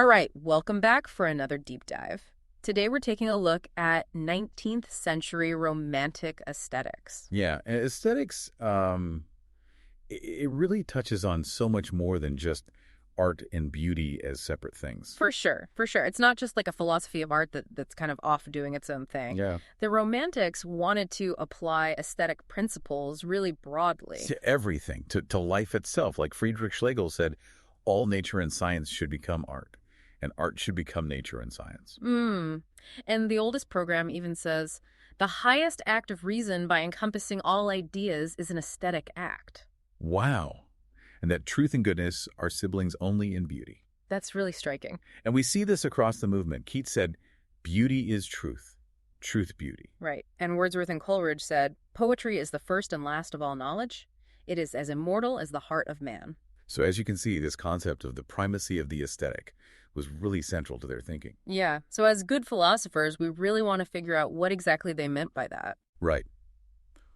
All right, welcome back for another deep dive. Today we're taking a look at 19th century romantic aesthetics. Yeah, and aesthetics, it really touches on so much more than just art and beauty as separate things. For sure, for sure. It's not just like a philosophy of art that's kind of off doing its own thing. Yeah. The Romantics wanted to apply aesthetic principles really broadly. To everything, to life itself. Like Friedrich Schlegel said, all nature and science should become art, and art should become nature and science. And the oldest program even says, the highest act of reason by encompassing all ideas is an aesthetic act. Wow. And that truth and goodness are siblings only in beauty. That's really striking. And we see this across the movement. Keats said, beauty is truth, truth beauty. Right. And Wordsworth and Coleridge said, poetry is the first and last of all knowledge. It is as immortal as the heart of man. So as you can see, this concept of the primacy of the aesthetic was really central to their thinking. Yeah. So as good philosophers, we really want to figure out what exactly they meant by that. Right.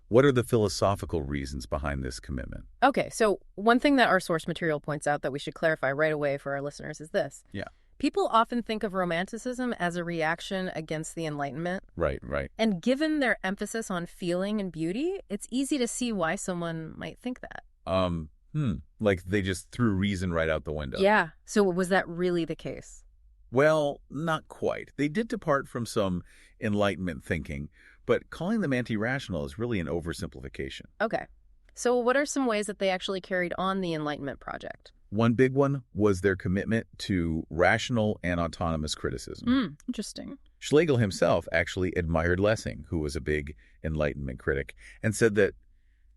What are the philosophical reasons behind this commitment? Okay, so one thing that our source material points out that we should clarify right away for our listeners is this. Yeah. People often think of Romanticism as a reaction against the Enlightenment. Right. And given their emphasis on feeling and beauty, it's easy to see why someone might think that. Like they just threw reason right out the window. Yeah. So was that really the case? Well, not quite. They did depart from some Enlightenment thinking, but calling them anti-rational is really an oversimplification. Okay. So what are some ways that they actually carried on the Enlightenment project? One big one was their commitment to rational and autonomous criticism. Interesting. Schlegel himself actually admired Lessing, who was a big Enlightenment critic, and said that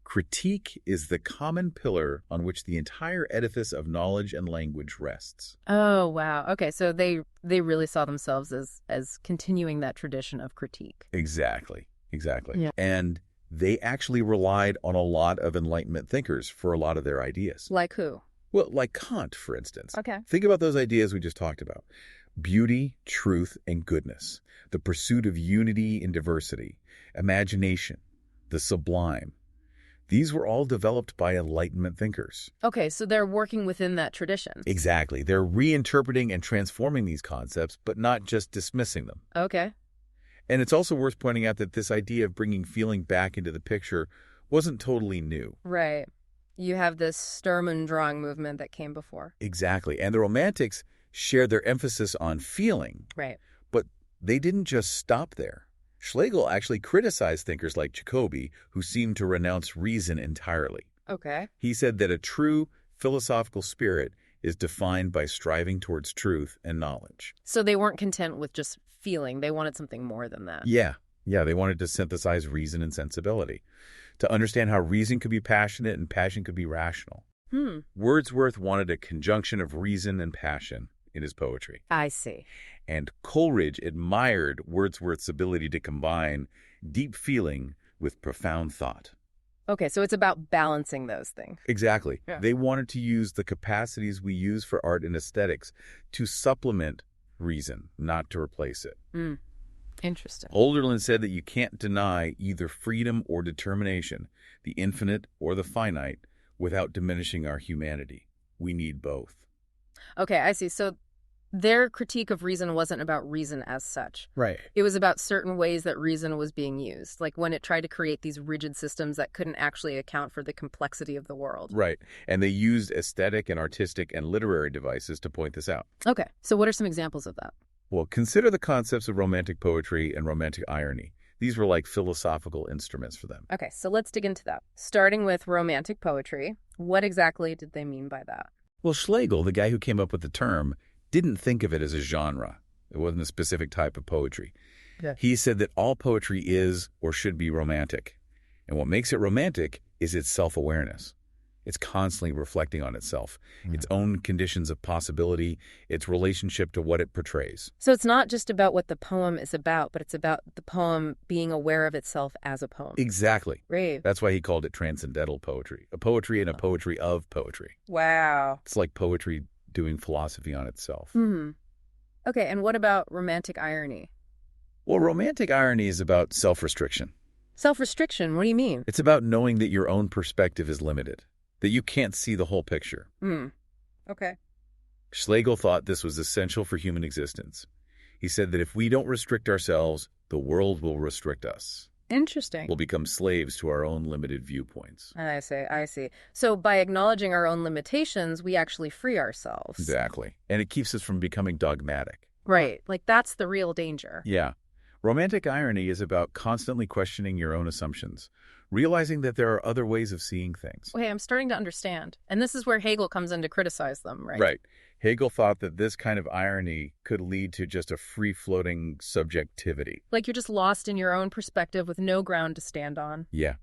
critique is the common pillar on which the entire edifice of knowledge and language rests. Oh, wow. Okay, so they really saw themselves as continuing that tradition of critique. Exactly. Yeah. And they actually relied on a lot of Enlightenment thinkers for a lot of their ideas. Like who? Well, like Kant, for instance. Okay. Think about those ideas we just talked about. Beauty, truth, and goodness. The pursuit of unity and diversity. Imagination. The sublime. These were all developed by Enlightenment thinkers. Okay, so they're working within that tradition. Exactly. They're reinterpreting and transforming these concepts, but not just dismissing them. Okay. And it's also worth pointing out that this idea of bringing feeling back into the picture wasn't totally new. Right. You have this Sturm und Drang movement that came before. Exactly. And the Romantics shared their emphasis on feeling. Right. But they didn't just stop there. Schlegel actually criticized thinkers like Jacobi, who seemed to renounce reason entirely. Okay. He said that a true philosophical spirit is defined by striving towards truth and knowledge. So they weren't content with just feeling. They wanted something more than that. Yeah, they wanted to synthesize reason and sensibility, to understand how reason could be passionate and passion could be rational. Wordsworth wanted a conjunction of reason and passion in his poetry. I see. And Coleridge admired Wordsworth's ability to combine deep feeling with profound thought. Okay, so it's about balancing those things. Exactly. Yeah. They wanted to use the capacities we use for art and aesthetics to supplement reason, not to replace it. Interesting. Holderlin said that you can't deny either freedom or determination, the infinite or the finite, without diminishing our humanity. We need both. Okay, I see. So their critique of reason wasn't about reason as such. Right. It was about certain ways that reason was being used, like when it tried to create these rigid systems that couldn't actually account for the complexity of the world. Right. And they used aesthetic and artistic and literary devices to point this out. Okay, so what are some examples of that? Well, consider the concepts of romantic poetry and romantic irony. These were like philosophical instruments for them. Okay, so let's dig into that. Starting with romantic poetry, what exactly did they mean by that? Well, Schlegel, the guy who came up with the term, didn't think of it as a genre. It wasn't a specific type of poetry. Yeah. He said that all poetry is or should be romantic. And what makes it romantic is its self-awareness. It's constantly reflecting on itself, its own conditions of possibility, its relationship to what it portrays. So it's not just about what the poem is about, but it's about the poem being aware of itself as a poem. Exactly. Right. That's why he called it transcendental poetry, a poetry and a poetry of poetry. Wow. It's like poetry doing philosophy on itself. Okay, and what about romantic irony? Well, romantic irony is about self-restriction. Self-restriction, what do you mean? It's about knowing that your own perspective is limited, that you can't see the whole picture. Okay. Schlegel thought this was essential for human existence. He said that if we don't restrict ourselves, the world will restrict us. Interesting. We'll become slaves to our own limited viewpoints. I see, I see. So by acknowledging our own limitations, we actually free ourselves. Exactly. And it keeps us from becoming dogmatic. Right. Like that's the real danger. Yeah. Romantic irony is about constantly questioning your own assumptions, realizing that there are other ways of seeing things. Okay, I'm starting to understand. And this is where Hegel comes in to criticize them, right? Right. Hegel thought that this kind of irony could lead to just a free-floating subjectivity. Like you're just lost in your own perspective with no ground to stand on. Yeah.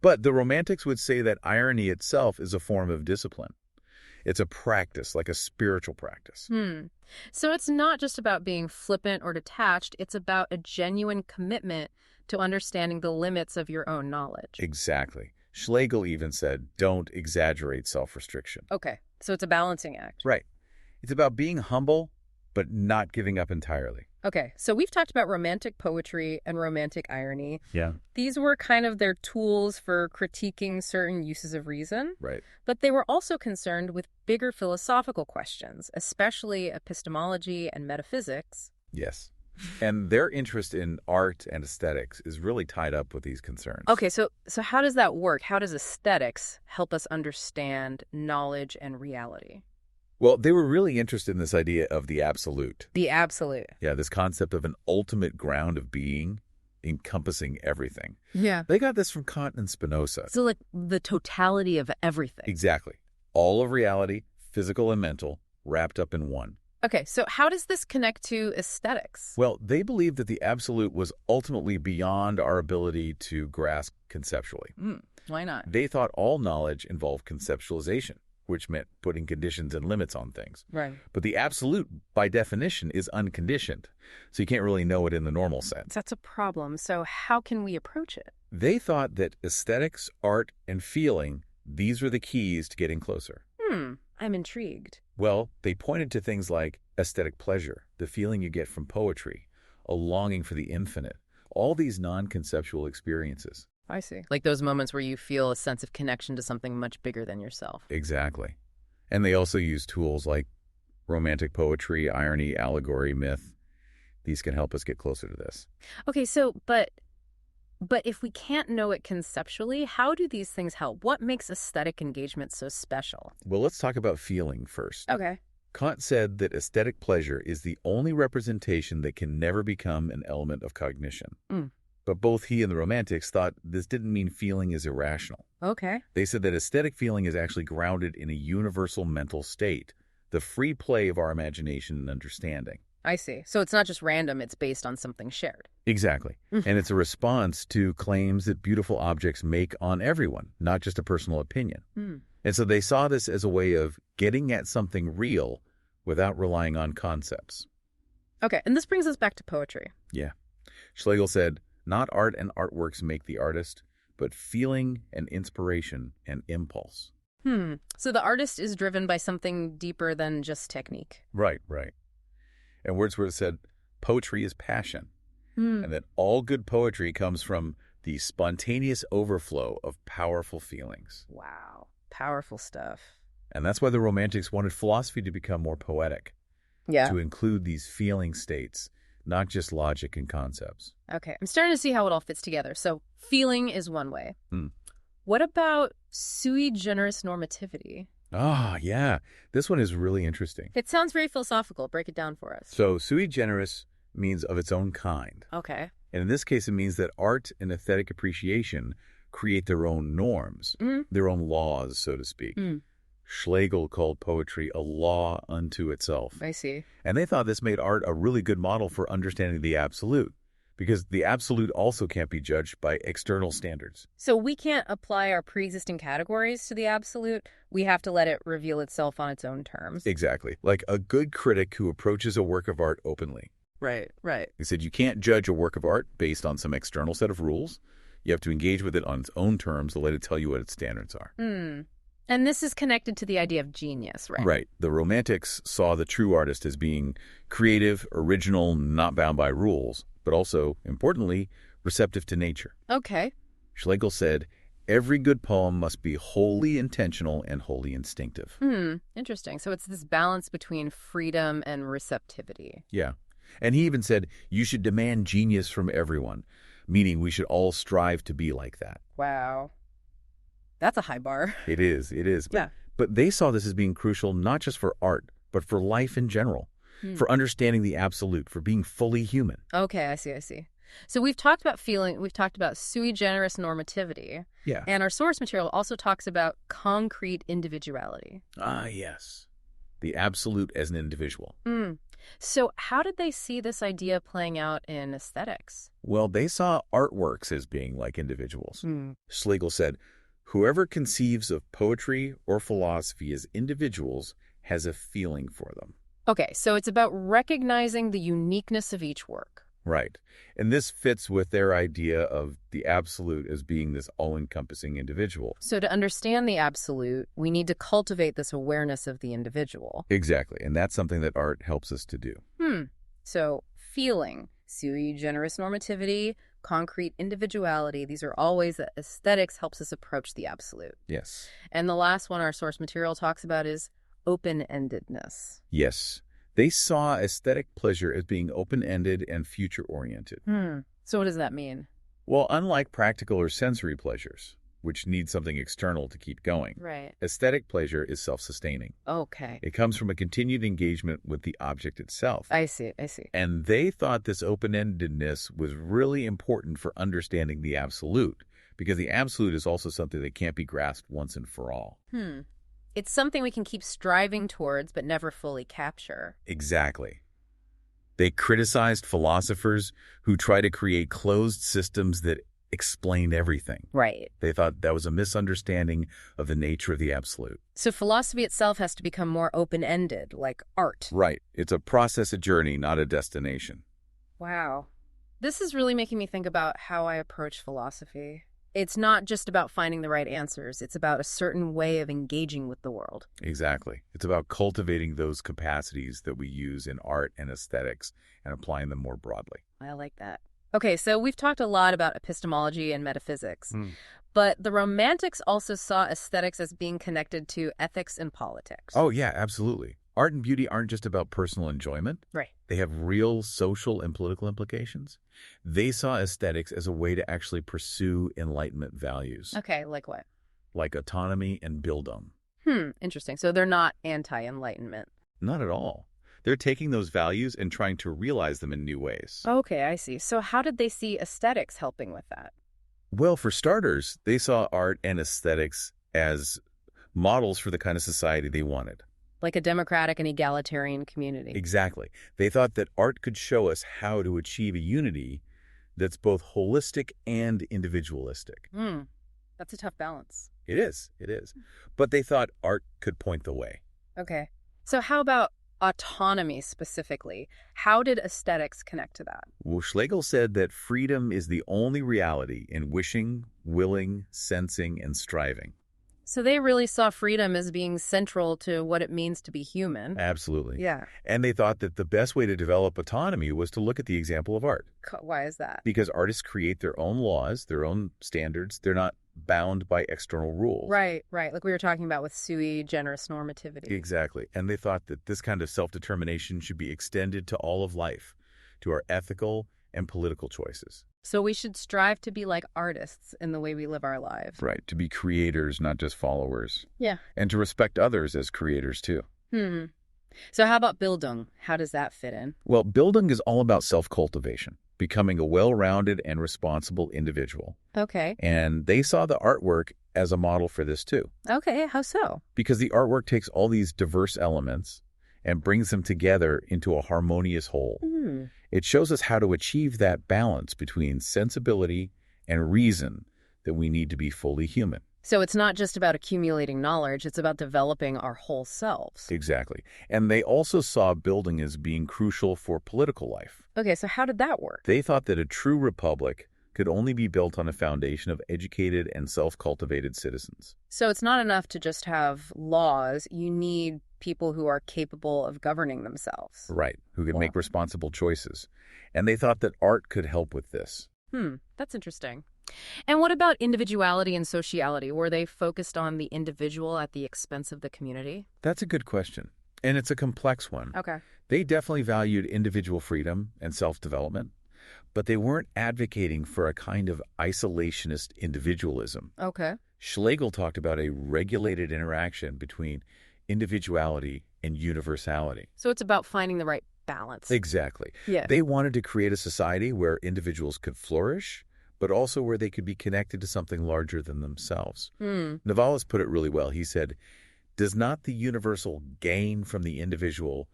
But the Romantics would say that irony itself is a form of discipline. It's a practice, like a spiritual practice. So it's not just about being flippant or detached. It's about a genuine commitment to understanding the limits of your own knowledge. Exactly. Schlegel even said, don't exaggerate self-restriction. Okay, so it's a balancing act. Right. It's about being humble, but not giving up entirely. Okay, so we've talked about romantic poetry and romantic irony. Yeah. These were kind of their tools for critiquing certain uses of reason. Right. But they were also concerned with bigger philosophical questions, especially epistemology and metaphysics. Yes. And their interest in art and aesthetics is really tied up with these concerns. Okay, so how does that work? How does aesthetics help us understand knowledge and reality? Well, they were really interested in this idea of the absolute. The absolute. Yeah, this concept of an ultimate ground of being encompassing everything. Yeah. They got this from Kant and Spinoza. So like the totality of everything. Exactly. All of reality, physical and mental, wrapped up in one. Okay, so how does this connect to aesthetics? Well, they believed that the absolute was ultimately beyond our ability to grasp conceptually. Why not? They thought all knowledge involved conceptualization, which meant putting conditions and limits on things. Right. But the absolute, by definition, is unconditioned, so you can't really know it in the normal sense. That's a problem. So how can we approach it? They thought that aesthetics, art, and feeling, these were the keys to getting closer. I'm intrigued. Well, they pointed to things like aesthetic pleasure, the feeling you get from poetry, a longing for the infinite, all these non-conceptual experiences. I see. Like those moments where you feel a sense of connection to something much bigger than yourself. Exactly. And they also use tools like romantic poetry, irony, allegory, myth. These can help us get closer to this. Okay, so, but if we can't know it conceptually, how do these things help? What makes aesthetic engagement so special? Well, let's talk about feeling first. Okay. Kant said that aesthetic pleasure is the only representation that can never become an element of cognition. But both he and the Romantics thought this didn't mean feeling is irrational. Okay. They said that aesthetic feeling is actually grounded in a universal mental state, the free play of our imagination and understanding. I see. So it's not just random, it's based on something shared. Exactly. And it's a response to claims that beautiful objects make on everyone, not just a personal opinion. And so they saw this as a way of getting at something real without relying on concepts. Okay, and this brings us back to poetry. Yeah. Schlegel said, not art and artworks make the artist, but feeling and inspiration and impulse. So the artist is driven by something deeper than just technique. Right. And Wordsworth said, poetry is passion, and that all good poetry comes from the spontaneous overflow of powerful feelings. Wow, powerful stuff. And that's why the Romantics wanted philosophy to become more poetic, to include these feeling states, not just logic and concepts. Okay, I'm starting to see how it all fits together. So feeling is one way. What about sui generis normativity? Ah, yeah. This one is really interesting. It sounds very philosophical. Break it down for us. So sui generis means of its own kind. Okay. And in this case, it means that art and aesthetic appreciation create their own norms, their own laws, so to speak. Schlegel called poetry a law unto itself. I see. And they thought this made art a really good model for understanding the absolute, because the absolute also can't be judged by external standards. So we can't apply our pre-existing categories to the absolute. We have to let it reveal itself on its own terms. Exactly. Like a good critic who approaches a work of art openly. Right. He said you can't judge a work of art based on some external set of rules. You have to engage with it on its own terms to let it tell you what its standards are. And this is connected to the idea of genius, right? Right. The Romantics saw the true artist as being creative, original, not bound by rules, but also, importantly, receptive to nature. Okay. Schlegel said, Every good poem must be wholly intentional and wholly instinctive. Interesting. So it's this balance between freedom and receptivity. Yeah. And he even said, you should demand genius from everyone, meaning we should all strive to be like that. Wow. That's a high bar. It is, it is. Yeah. But they saw this as being crucial not just for art, but for life in general, for understanding the absolute, for being fully human. Okay, I see. So we've talked about feeling, we've talked about sui generis normativity. Yeah. And our source material also talks about concrete individuality. Ah, yes. The absolute as an individual. So how did they see this idea playing out in aesthetics? Well, they saw artworks as being like individuals. Schlegel said, whoever conceives of poetry or philosophy as individuals has a feeling for them. Okay, so it's about recognizing the uniqueness of each work. Right. And this fits with their idea of the absolute as being this all-encompassing individual. So to understand the absolute, we need to cultivate this awareness of the individual. Exactly. And that's something that art helps us to do. So feeling, sui generis normativity, concrete individuality, these are all ways that aesthetics helps us approach the absolute. Yes. And the last one our source material talks about is open-endedness. Yes. They saw aesthetic pleasure as being open-ended and future-oriented. So what does that mean? Well, unlike practical or sensory pleasures, which need something external to keep going, Right. aesthetic pleasure is self-sustaining. Okay. It comes from a continued engagement with the object itself. I see. And they thought this open-endedness was really important for understanding the absolute, because the absolute is also something that can't be grasped once and for all. It's something we can keep striving towards but never fully capture. Exactly. They criticized philosophers who try to create closed systems that explain everything. Right. They thought that was a misunderstanding of the nature of the absolute. So philosophy itself has to become more open-ended, like art. Right. It's a process, a journey, not a destination. Wow. This is really making me think about how I approach philosophy. It's not just about finding the right answers. It's about a certain way of engaging with the world. Exactly. It's about cultivating those capacities that we use in art and aesthetics and applying them more broadly. I like that. Okay, so we've talked a lot about epistemology and metaphysics, but the Romantics also saw aesthetics as being connected to ethics and politics. Oh, yeah, absolutely. Art and beauty aren't just about personal enjoyment. Right. They have real social and political implications. They saw aesthetics as a way to actually pursue Enlightenment values. Okay, like what? Like autonomy and Bildung. Interesting. So they're not anti-Enlightenment. Not at all. They're taking those values and trying to realize them in new ways. Okay, I see. So how did they see aesthetics helping with that? Well, for starters, they saw art and aesthetics as models for the kind of society they wanted. Like a democratic and egalitarian community. Exactly. They thought that art could show us how to achieve a unity that's both holistic and individualistic. That's a tough balance. It is. But they thought art could point the way. Okay. So how about autonomy specifically? How did aesthetics connect to that? Well, Schlegel said that freedom is the only reality in wishing, willing, sensing, and striving. So they really saw freedom as being central to what it means to be human. Absolutely. Yeah. And they thought that the best way to develop autonomy was to look at the example of art. Why is that? Because artists create their own laws, their own standards. They're not bound by external rules. Right. Like we were talking about with sui generis normativity. Exactly. And they thought that this kind of self-determination should be extended to all of life, to our ethical and political choices. So we should strive to be like artists in the way we live our lives. Right. To be creators, not just followers. Yeah. And to respect others as creators, too. So how about Bildung? How does that fit in? Well, Bildung is all about self-cultivation, becoming a well-rounded and responsible individual. Okay. And they saw the artwork as a model for this, too. Okay, how so? Because the artwork takes all these diverse elements and brings them together into a harmonious whole. It shows us how to achieve that balance between sensibility and reason that we need to be fully human. So it's not just about accumulating knowledge, it's about developing our whole selves. Exactly. And they also saw Bildung as being crucial for political life. Okay, so how did that work? They thought that a true republic could only be built on a foundation of educated and self-cultivated citizens. So it's not enough to just have laws. You need people who are capable of governing themselves. Right, who could make responsible choices. And they thought that art could help with this. That's interesting. And what about individuality and sociality? Were they focused on the individual at the expense of the community? That's a good question, and it's a complex one. Okay. They definitely valued individual freedom and self-development, but they weren't advocating for a kind of isolationist individualism. Okay. Schlegel talked about a regulated interaction between individuality and universality. So it's about finding the right balance. Exactly. Yeah. They wanted to create a society where individuals could flourish, but also where they could be connected to something larger than themselves. Novalis put it really well. He said, "Does not the universal gain from the individual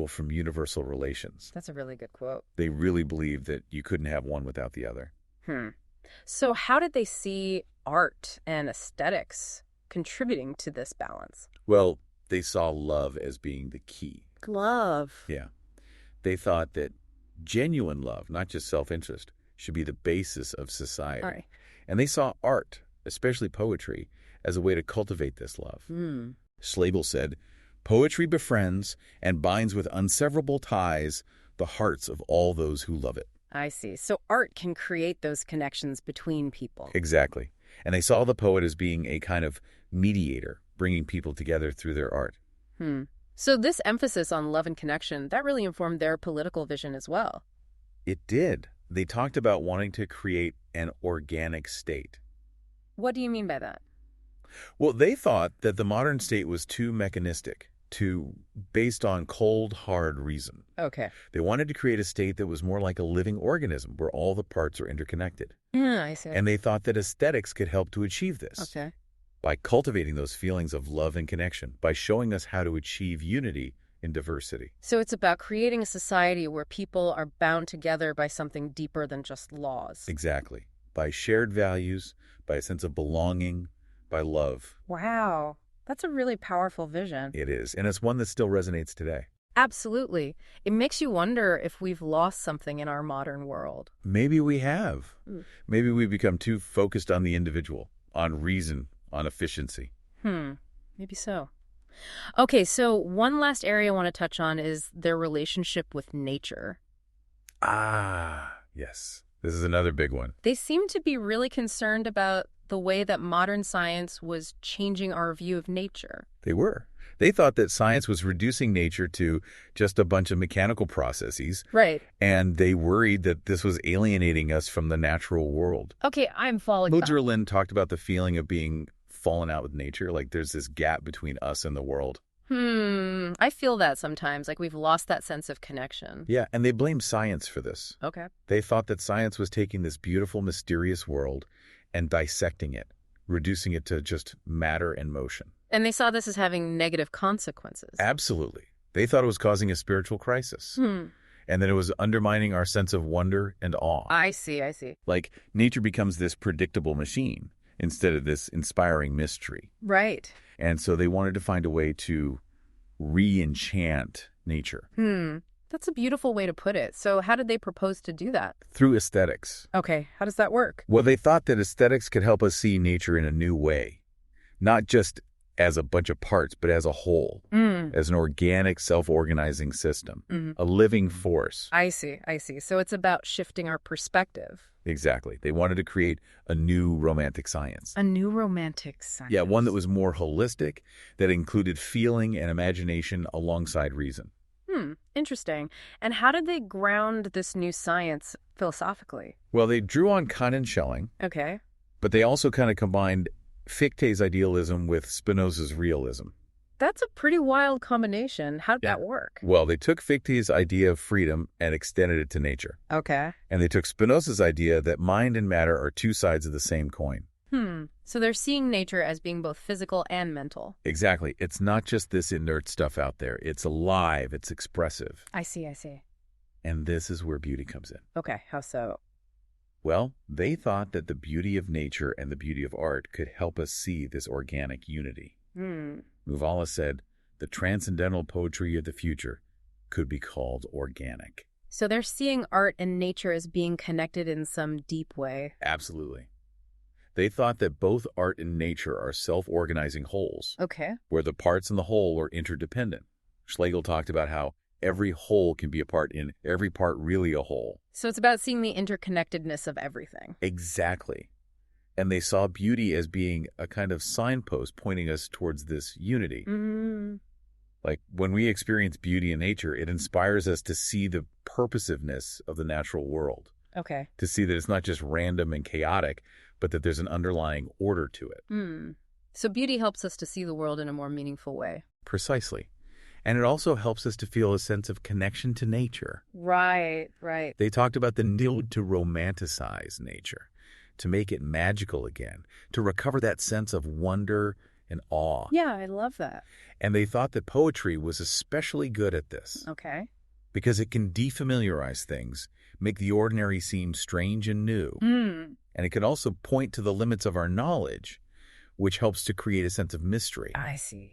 from universal relations?" That's a really good quote. They really believed that you couldn't have one without the other. So how did they see art and aesthetics contributing to this balance? Well, they saw love as being the key. Love. Yeah. They thought that genuine love, not just self-interest, should be the basis of society. All right. And they saw art, especially poetry, as a way to cultivate this love. Schlegel said, "Poetry befriends and binds with unseverable ties the hearts of all those who love it." I see. So art can create those connections between people. Exactly. And they saw the poet as being a kind of mediator, bringing people together through their art. So this emphasis on love and connection, that really informed their political vision as well. It did. They talked about wanting to create an organic state. What do you mean by that? Well, they thought that the modern state was too mechanistic, based on cold, hard reason. Okay. They wanted to create a state that was more like a living organism where all the parts are interconnected. Yeah, I see. And they thought that aesthetics could help to achieve this. Okay. By cultivating those feelings of love and connection, by showing us how to achieve unity in diversity. So it's about creating a society where people are bound together by something deeper than just laws. Exactly. By shared values, by a sense of belonging, by love. Wow. That's a really powerful vision. It is. And it's one that still resonates today. Absolutely. It makes you wonder if we've lost something in our modern world. Maybe we have. Maybe we've become too focused on the individual, on reason, on efficiency. Maybe so. Okay, so one last area I want to touch on is their relationship with nature. Ah, yes. This is another big one. They seem to be really concerned about the way that modern science was changing our view of nature. They were. They thought that science was reducing nature to just a bunch of mechanical processes. Right. And they worried that this was alienating us from the natural world. Okay, I'm following. Mudgerlin talked about the feeling of being fallen out with nature, like there's this gap between us and the world. I feel that sometimes, like we've lost that sense of connection. Yeah, and they blamed science for this. Okay. They thought that science was taking this beautiful, mysterious world and dissecting it, reducing it to just matter and motion. And they saw this as having negative consequences. Absolutely. They thought it was causing a spiritual crisis. And that it was undermining our sense of wonder and awe. I see. Like nature becomes this predictable machine instead of this inspiring mystery. Right. And so they wanted to find a way to re-enchant nature. That's a beautiful way to put it. So how did they propose to do that? Through aesthetics. Okay, how does that work? Well, they thought that aesthetics could help us see nature in a new way, not just as a bunch of parts, but as a whole, as an organic, self-organizing system, a living force. I see. So it's about shifting our perspective. Exactly. They wanted to create a new romantic science. A new romantic science. Yeah, one that was more holistic, that included feeling and imagination alongside reason. Interesting. And how did they ground this new science philosophically? Well, they drew on Kant and Schelling, Okay. but they also kind of combined Fichte's idealism with Spinoza's realism. That's a pretty wild combination. How'd that work? Well, they took Fichte's idea of freedom and extended it to nature. Okay. And they took Spinoza's idea that mind and matter are two sides of the same coin. So they're seeing nature as being both physical and mental. Exactly. It's not just this inert stuff out there. It's alive. It's expressive. I see. And this is where beauty comes in. Okay, how so? Well, they thought that the beauty of nature and the beauty of art could help us see this organic unity. Muvala said, the transcendental poetry of the future could be called organic. So they're seeing art and nature as being connected in some deep way. Absolutely. They thought that both art and nature are self-organizing wholes, Okay. where the parts in the whole are interdependent. Schlegel talked about how Every whole can be a part in every part really a whole. So it's about seeing the interconnectedness of everything. Exactly. And they saw beauty as being a kind of signpost pointing us towards this unity. Mm. Like when we experience beauty in nature, it inspires us to see the purposiveness of the natural world, Okay. to see that it's not just random and chaotic, but that there's an underlying order to it. So beauty helps us to see the world in a more meaningful way. Precisely. And it also helps us to feel a sense of connection to nature. Right, right. They talked about the need to romanticize nature, to make it magical again, to recover that sense of wonder and awe. Yeah, I love that. And they thought that poetry was especially good at this Okay. because it can defamiliarize things, make the ordinary seem strange and new. And it can also point to the limits of our knowledge, which helps to create a sense of mystery. I see.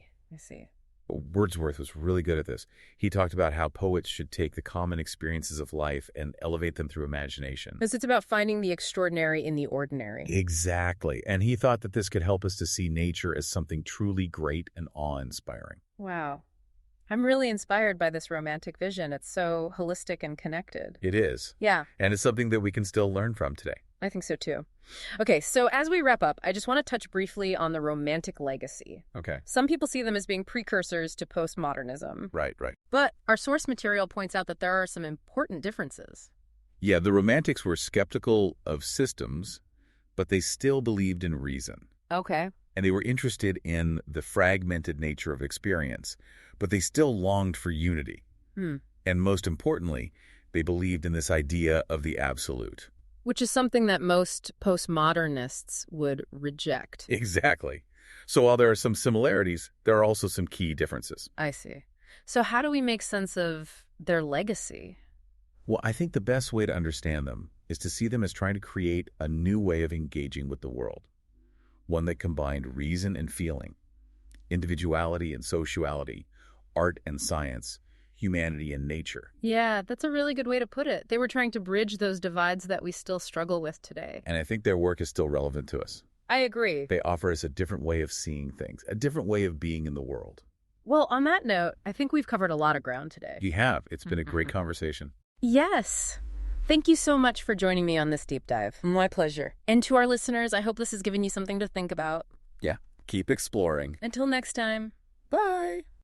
Wordsworth was really good at this. He talked about how poets should take the common experiences of life and elevate them through imagination. Because it's about finding the extraordinary in the ordinary. Exactly. And he thought that this could help us to see nature as something truly great and awe-inspiring. Wow. I'm really inspired by this romantic vision. It's so holistic and connected. It is. Yeah, And it's something that we can still learn from today. I think so too. Okay, so as we wrap up, I just want to touch briefly on the romantic legacy. Okay. Some people see them as being precursors to postmodernism. Right. But our source material points out that there are some important differences. Yeah, the Romantics were skeptical of systems, but they still believed in reason. Okay. And they were interested in the fragmented nature of experience, but they still longed for unity. And most importantly, they believed in this idea of the absolute. Which is something that most postmodernists would reject. Exactly. So while there are some similarities, there are also some key differences. I see. So how do we make sense of their legacy? Well, I think the best way to understand them is to see them as trying to create a new way of engaging with the world, one that combined reason and feeling, individuality and sociality, art and science, humanity and nature. Yeah, that's a really good way to put it. They were trying to bridge those divides that we still struggle with today. And I think their work is still relevant to us. I agree. They offer us a different way of seeing things, a different way of being in the world. Well, on that note, I think we've covered a lot of ground today. You have. It's been a great conversation. Yes. Thank you so much for joining me on this deep dive. My pleasure. And to our listeners, I hope this has given you something to think about. Yeah. Keep exploring. Until next time. Bye.